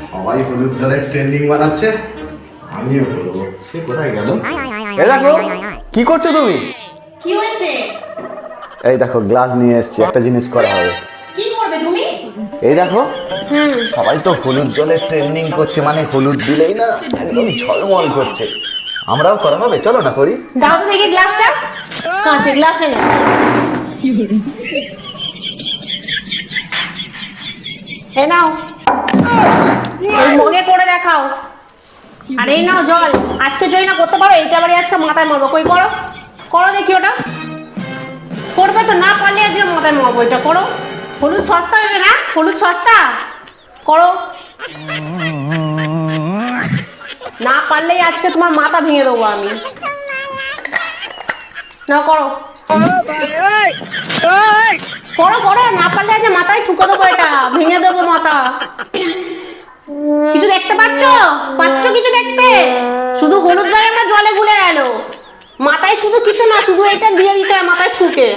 সবাই হলুদ জলের ট্রেন্ডিং বানাচ্ছে, আমিও বলবো। সে কোথায় গেল? এই দেখো, কি করছো তুমি? কি হয়েছে? এই দেখো গ্লাস নিয়ে এসেছি, একটা জিনিস করা হবে। কি করবে তুমি? এই দেখো, সবাই তো হলুদ জলের ট্রেন্ডিং করছে, মানে হলুদ দিলেই না একদম ঝলমল করছে। আমরাও করা হবে, চলো না করি। দাও তো দেখি গ্লাসটা। কাঁচের গ্লাস এনে। এ নাও, এই মগে করে দেখাও। আর এই নাও জল। আজকে যদি না করতে পারো, এইটা বাড়ি আজকে মাথায় মারবো। কই করো, করো দেখি ওটা। করবে তো, না পারলে আজকে মাথায় মারবো। এটা করো। হলুদ সস্তা হয়েছে না, হলুদ সস্তা। করো, না পারলেই আজকে তোমার মাথা ভেঙে দেবো আমি। না করো, করো করো, না পারলে আজকে মাথায় ঠুকে দেবো, এটা ভেঙে দেবো মাথা। কিছু দেখতে পাচ্ছ? কিছু দেখতে? শুধু হলুদ জলে আমরা জলে গুলে গেল। মাথায় শুধু কিছু না, শুধু এটা দিয়ে দিতে হয় মাথায় ঠুকে।